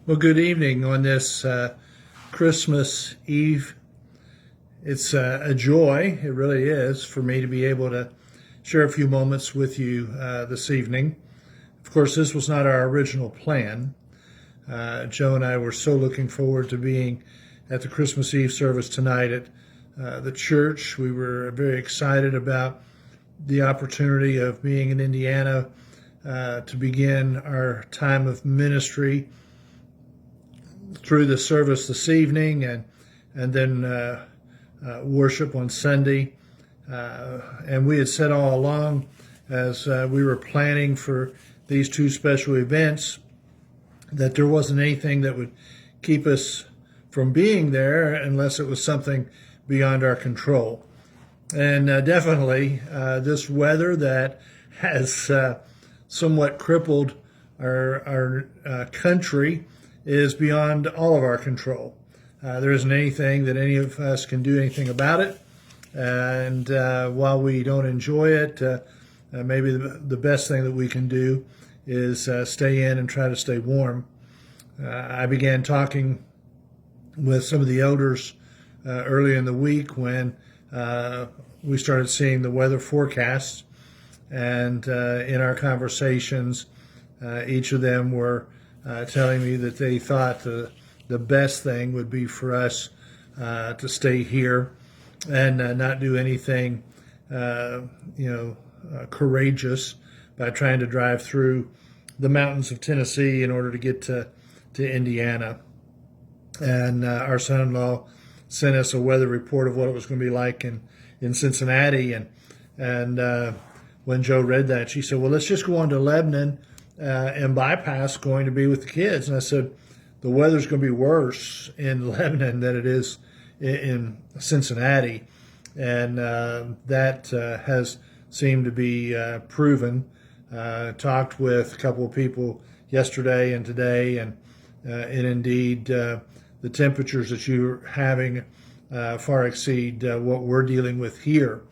Well, good evening on this Christmas Eve. It's a joy, it really is, for me to be able to share a few moments with you this evening. Of course, this was not our original plan. Joe and I were so looking forward to being at the Christmas Eve service tonight at the church. We were very excited about the opportunity of being in Indiana to begin our time of ministry through the service this evening and then worship on Sunday. And we had said all along as we were planning for these two special events that there wasn't anything that would keep us from being there unless it was something beyond our control. And definitely this weather that has somewhat crippled our country is beyond all of our control. There isn't anything that any of us can do anything about it. And while we don't enjoy it, maybe the best thing that we can do is stay in and try to stay warm. I began talking with some of the elders early in the week when we started seeing the weather forecasts. And in our conversations, each of them were telling me that they thought the best thing would be for us to stay here and not do anything, courageous by trying to drive through the mountains of Tennessee in order to get to Indiana. And our son-in-law sent us a weather report of what it was going to be like in Cincinnati. And when Joe read that, she said, well, let's just go on to Lebanon and bypass going to be with the kids. And I said, the weather's going to be worse in Lebanon than it is in Cincinnati. And that has seemed to be proven. Talked with a couple of people yesterday and today, and indeed the temperatures that you're having far exceed what we're dealing with here.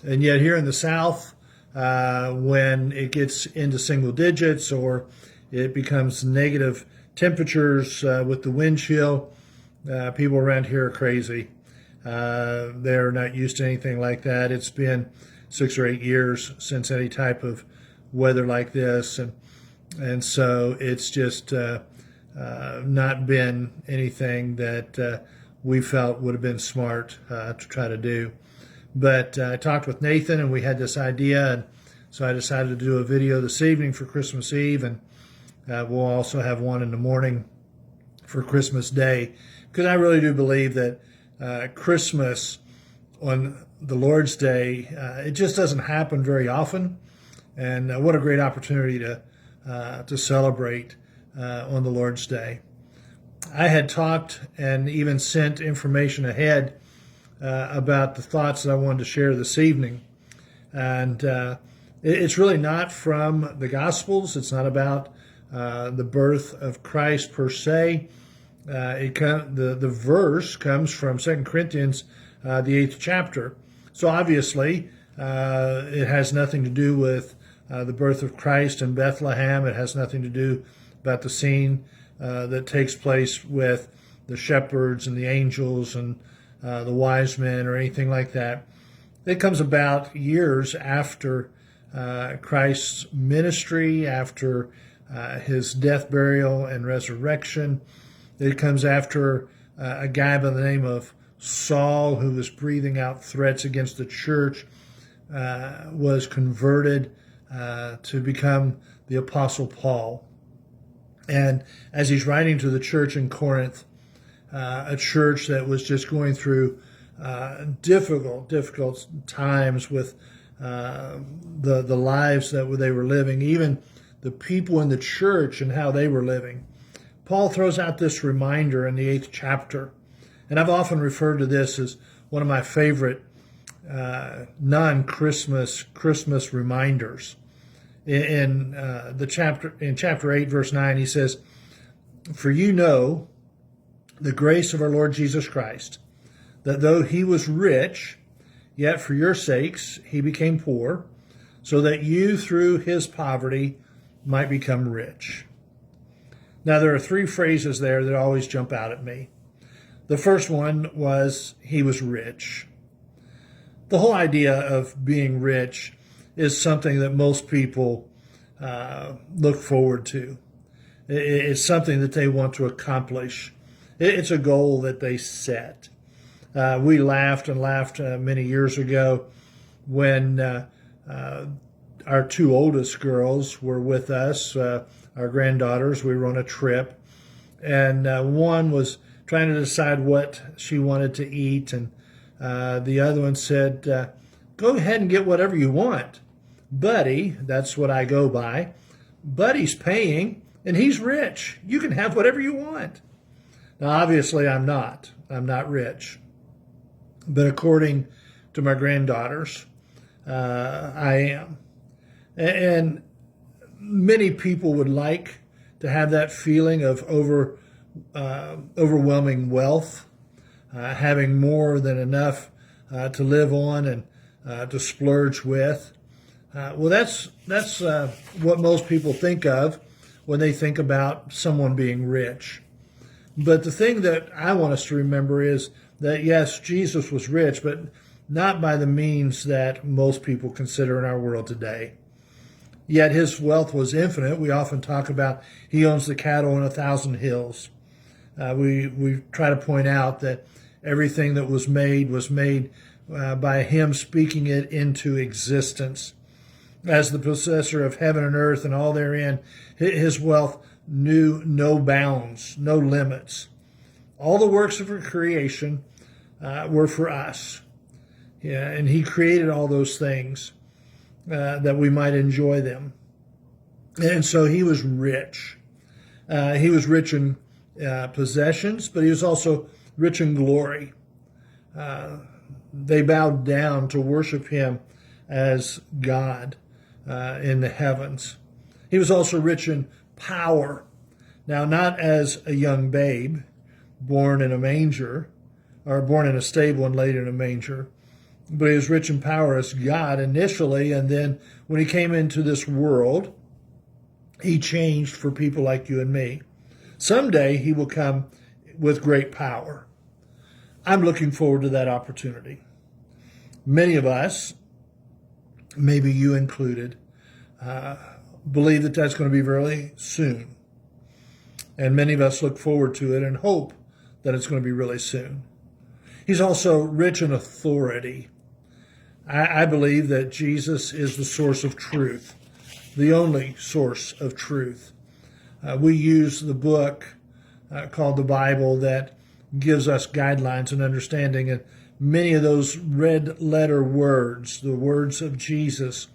And yet here in the South, when it gets into single digits or it becomes negative temperatures with the wind chill, people around here are crazy. They're not used to anything like that. It's been 6 or 8 years since any type of weather like this, and so it's just not been anything that we felt would have been smart to try to do. But I talked with Nathan, and we had this idea, and so I decided to do a video this evening for Christmas Eve, and we'll also have one in the morning for Christmas Day, because I really do believe that Christmas on the Lord's Day, it just doesn't happen very often, and what a great opportunity to celebrate on the Lord's Day. I had talked and even sent information ahead about the thoughts that I wanted to share this evening. And it's really not from the Gospels. It's not about the birth of Christ per se. The verse comes from 2 Corinthians, the 8th chapter. So obviously, it has nothing to do with the birth of Christ in Bethlehem. It has nothing to do about the scene that takes place with the shepherds and the angels and the wise men or anything like that. It comes about years after Christ's ministry, after his death, burial, and resurrection. It comes after a guy by the name of Saul, who was breathing out threats against the church, was converted to become the Apostle Paul. And as he's writing to the church in Corinth, a church that was just going through difficult times with the lives that they were living, even the people in the church and how they were living. Paul throws out this reminder in the 8th chapter, and I've often referred to this as one of my favorite Christmas reminders. In chapter 8, verse 9, he says, "For you know the grace of our Lord Jesus Christ, that though he was rich, yet for your sakes he became poor, so that you through his poverty might become rich." Now, there are three phrases there that always jump out at me. The first one was, he was rich. The whole idea of being rich is something that most people look forward to. It's something that they want to accomplish. It's a goal that they set. We laughed and laughed many years ago when our two oldest girls were with us, our granddaughters. We were on a trip, and one was trying to decide what she wanted to eat, and the other one said, go ahead and get whatever you want. Buddy, that's what I go by, Buddy's paying, and he's rich. You can have whatever you want. Now, obviously, I'm not rich. But according to my granddaughters, I am. And many people would like to have that feeling of overwhelming wealth, having more than enough to live on and to splurge with. Well, that's what most people think of when they think about someone being rich. But the thing that I want us to remember is that, yes, Jesus was rich, but not by the means that most people consider in our world today. Yet his wealth was infinite. We often talk about he owns the cattle on 1,000 hills. We try to point out that everything that was made by him speaking it into existence. As the possessor of heaven and earth and all therein, his wealth knew no bounds, no limits. All the works of creation were for us. Yeah, and he created all those things that we might enjoy them. And so he was rich. He was rich in possessions, but he was also rich in glory. They bowed down to worship him as God in the heavens. He was also rich in power. Now, not as a young babe born in a manger, or born in a stable and laid in a manger, but he was rich in power as God initially, and then when he came into this world, he changed for people like you and me. Someday he will come with great power. I'm looking forward to that opportunity. Many of us, maybe you included, believe that that's going to be really soon. And many of us look forward to it and hope that it's going to be really soon. He's also rich in authority. I believe that Jesus is the source of truth, the only source of truth. We use the book called the Bible that gives us guidelines and understanding, and many of those red letter words, the words of Jesus,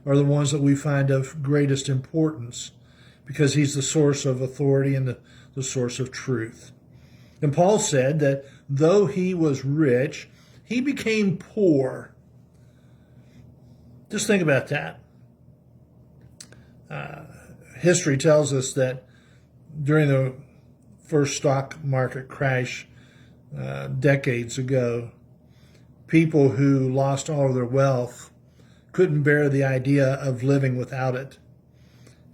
are the ones that we find of greatest importance because he's the source of authority and the source of truth. And Paul said that though he was rich, he became poor. Just think about that. History tells us that during the first stock market crash decades ago, people who lost all of their wealth couldn't bear the idea of living without it.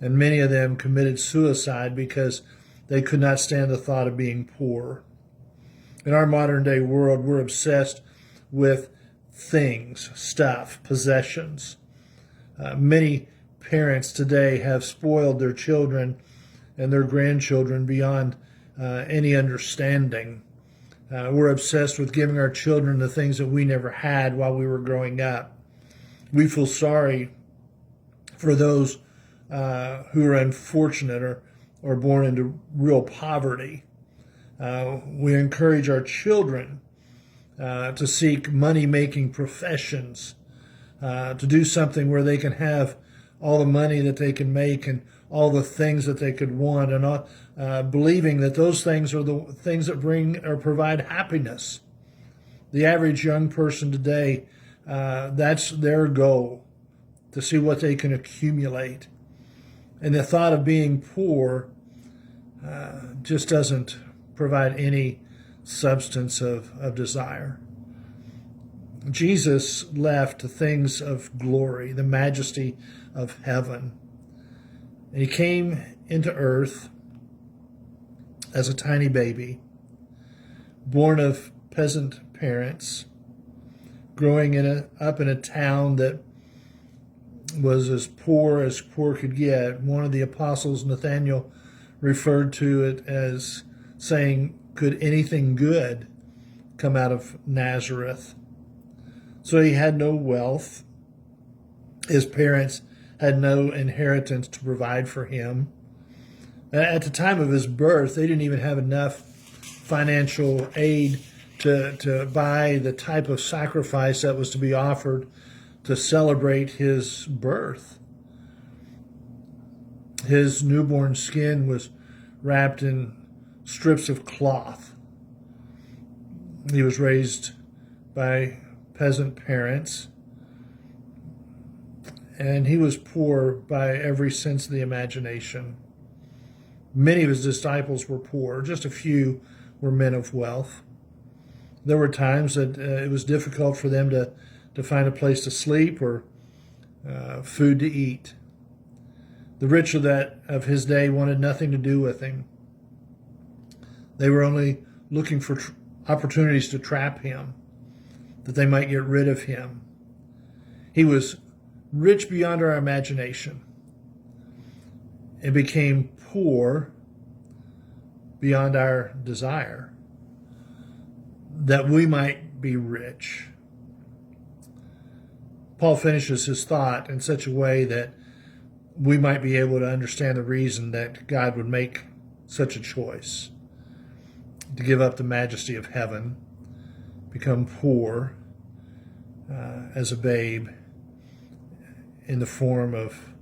And many of them committed suicide because they could not stand the thought of being poor. In our modern day world, we're obsessed with things, stuff, possessions. Many parents today have spoiled their children and their grandchildren beyond any understanding. We're obsessed with giving our children the things that we never had while we were growing up. We feel sorry for those who are unfortunate or born into real poverty. We encourage our children to seek money-making professions, to do something where they can have all the money that they can make and all the things that they could want, and believing that those things are the things that bring or provide happiness. The average young person today, that's their goal, to see what they can accumulate. And the thought of being poor just doesn't provide any substance of desire. Jesus left the things of glory, the majesty of heaven. And he came into earth as a tiny baby, born of peasant parents, growing up in a town that was as poor could get. One of the apostles, Nathaniel, referred to it as saying, "Could anything good come out of Nazareth?" So he had no wealth. His parents had no inheritance to provide for him. At the time of his birth, they didn't even have enough financial aid to buy the type of sacrifice that was to be offered to celebrate his birth. His newborn skin was wrapped in strips of cloth. He was raised by peasant parents, and he was poor by every sense of the imagination. Many of his disciples were poor, just a few were men of wealth. There were times that it was difficult for them to find a place to sleep or food to eat. The rich of his day wanted nothing to do with him. They were only looking for opportunities to trap him, that they might get rid of him. He was rich beyond our imagination and became poor beyond our desire, that we might be rich. Paul finishes his thought in such a way that we might be able to understand the reason that God would make such a choice, to give up the majesty of heaven, become poor as a babe in the form of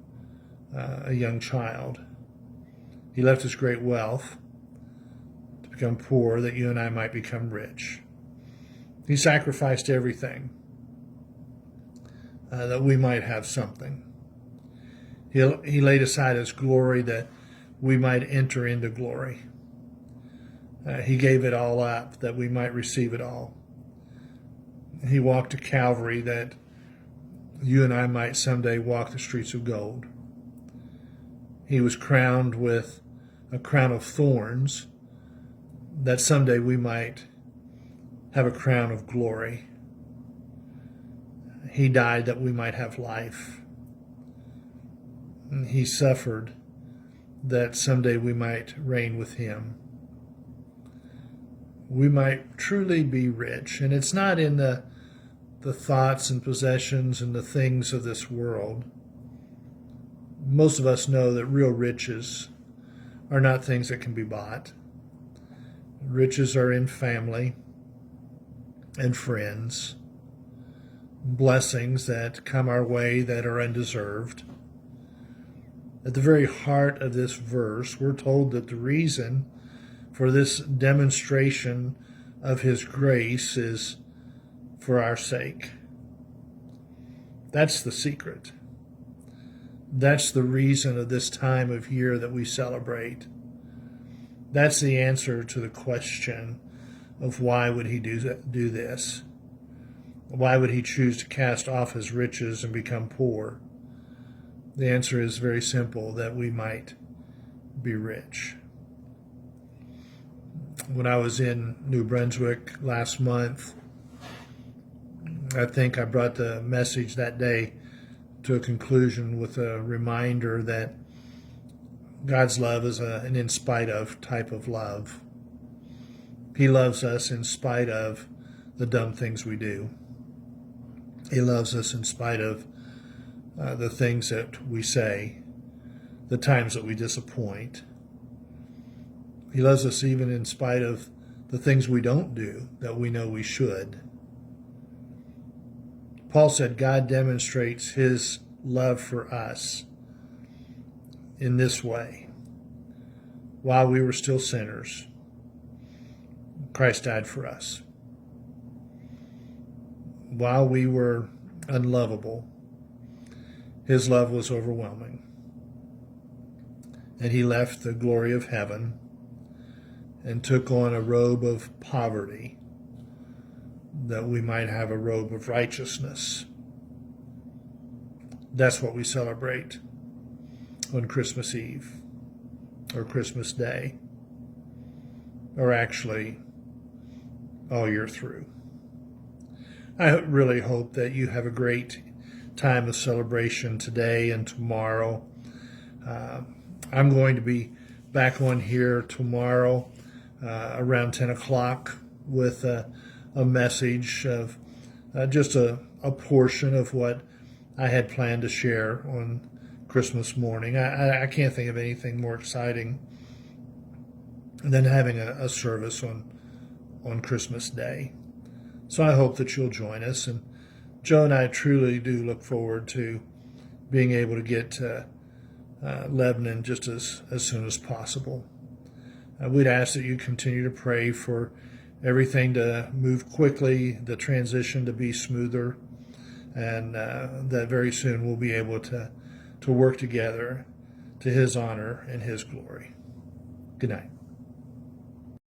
a young child. He left his great wealth to become poor that you and I might become rich. He sacrificed everything that we might have something. He laid aside his glory that we might enter into glory. He gave it all up that we might receive it all. He walked to Calvary that you and I might someday walk the streets of gold. He was crowned with a crown of thorns that someday we might have a crown of glory. He died that we might have life. He suffered that someday we might reign with him. We might truly be rich. And it's not in the thoughts and possessions and the things of this world. Most of us know that real riches are not things that can be bought. Riches are in family and friends, blessings that come our way that are undeserved. At the very heart of this verse, we're told that the reason for this demonstration of his grace is for our sake. That's the secret. That's the reason of this time of year that we celebrate. That's the answer to the question of why would he do this? Why would he choose to cast off his riches and become poor? The answer is very simple, that we might be rich. When I was in New Brunswick last month, I think I brought the message that day to a conclusion with a reminder that God's love is an in spite of type of love. He loves us in spite of the dumb things we do. He loves us in spite of the things that we say, the times that we disappoint. He loves us even in spite of the things we don't do that we know we should. Paul said God demonstrates his love for us in this way. While we were still sinners, Christ died for us. While we were unlovable, his love was overwhelming. And he left the glory of heaven and took on a robe of poverty that we might have a robe of righteousness. That's what we celebrate on Christmas Eve or Christmas Day. or actually all year through. I really hope that you have a great time of celebration today and tomorrow. I'm going to be back on here tomorrow around 10 o'clock with a message of just a portion of what I had planned to share on Christmas morning. I can't think of anything more exciting than having a service on Christmas Day. So I hope that you'll join us. And Joe and I truly do look forward to being able to get to Lebanon just as soon as possible. We'd ask that you continue to pray for everything to move quickly, the transition to be smoother, and that very soon we'll be able to work together to His honor and His glory. Good night.